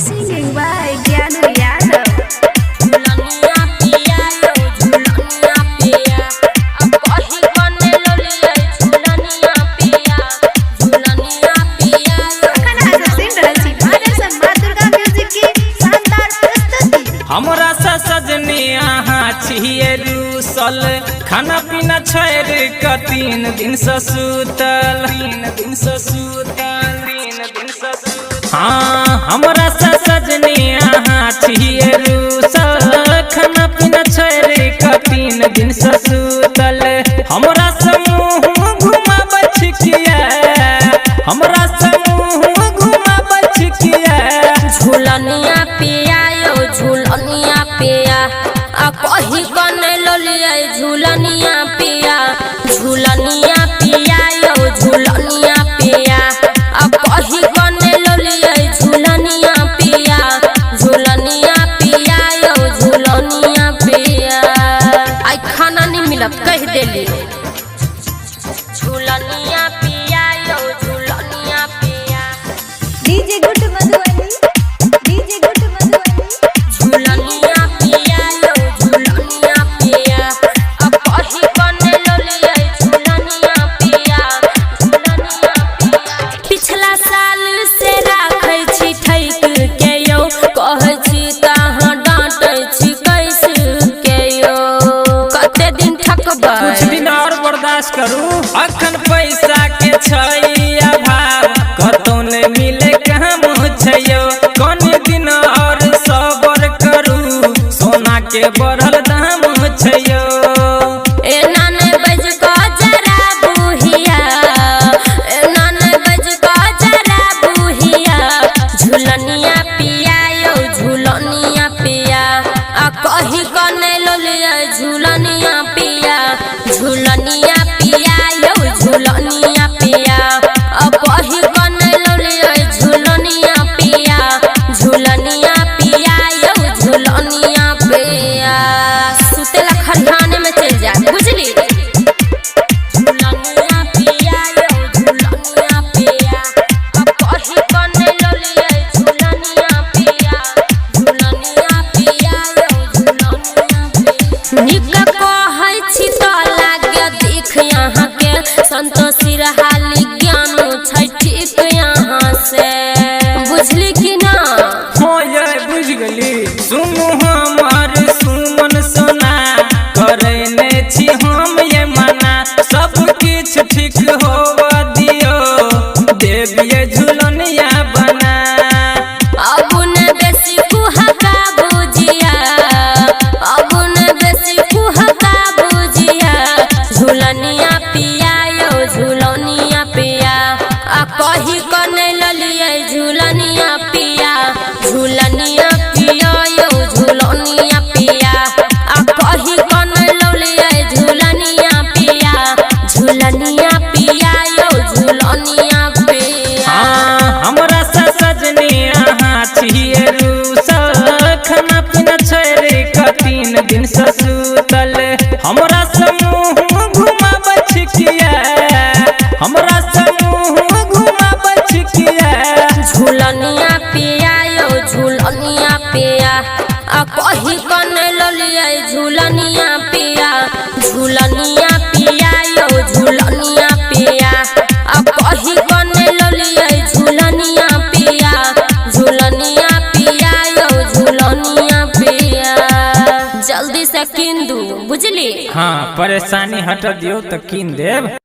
Singing by Gyanu Yadav. झुलनिया पिया यो झुलनिया पिया अब कहीं बने लोलिया झुलनिया पिया यो अखन आज सुन रहल छी भारत माँ दुर्गा म्यूजिक की शानदार प्रस्तुति। हमरा से सजनी अहाँ छिए रूसल खाना पीना छोड़ के 3 दिन से सुतल हाँ हमरा से सजनी अहाँ छिए रूसल खाना पीना छोड़ के 3 दिन से सुतल हमरा से मुँह घुमाबै छिकिया हमरा से मुँह घुमाबै छिकिया झुलनिया पिया यो झुलनिया पिया आ कहीं बने लोलिया झुलनिया पिया यो झुलनिया पिया आ कहीं बने लोलिया झुलनिया पिया यो झुलनिया पिया आई खाना नहीं मिलत कह देली झुलनिया पिया यो झुलनिया पिया डीजे गुड मधुबनी झुलनिया पिया यो झुलनिया पिया अब कहीं बने लोलिया झुलनिया पिया पिछला साल से राखै छी ठैक के यो कहै छी कहाँ डांटै छी कैसे के यो कते दिन ठकबै कुछ दिन और बर्दाश्त करू अखन पैसा के छै अभाव कतौ नहीं मिले काम छैयो कौन दिन और सबर करू सोना के बढ़ल दाम छैयो एना नहीं बज को जरा बुहिया एना नहीं बज को जरा बुहिया झुलनिया पिया यो झुलनिया पिया आ कहीं कने लोलिया झुलनिया पिया यो झुलनिया पिया आ कहीं कने लोलिया झुलनिया पिया यो झुलनिया पिया सुतेला खरिहाने में चल जा बुझली झुलनिया पिया यो झुलनिया पिया अब कहीं बने लोलिया झुलनिया पिया यो झुलनिया पिया निक कहै छी तो लागे देख यहाँ के संतोषी रहाली ज्ञान छै ठीक यहाँ से बुझली कि ना हो ये बुझ गेली सुनु हमर सुमन सोना करैने छी हम ये मना सब किछ ठीक होवा दियो देविए झुलनिया बना अब न बेसी कुहका बुझिया झुलनिया पिया यो झुलनिया पिया आ कहीं कने ललिया झुलनिया पिया यो झुलनिया पिया आ कहीं कने ललिया झुलनिया पिया यो झुलनिया पिया हाँ हमरा से सजनी अहाँ छिए रूसल खाना पीना छोड़ के 3 दिन से सुतल हमरा से मुँह घुमाबै छिकिया हमरा से मुँह घुमाबै छिकिया झुलनिया पिया यो झुलनिया पिया आ कहीं कने लोलिया झुलनिया पिया यो झुलनिया पिया आ कहीं कने लोलिया झुलनिया पिया यो झुलनिया पिया जल्दी से किन दू बुझली हाँ परेशानी हटा दियो तो कीन देव।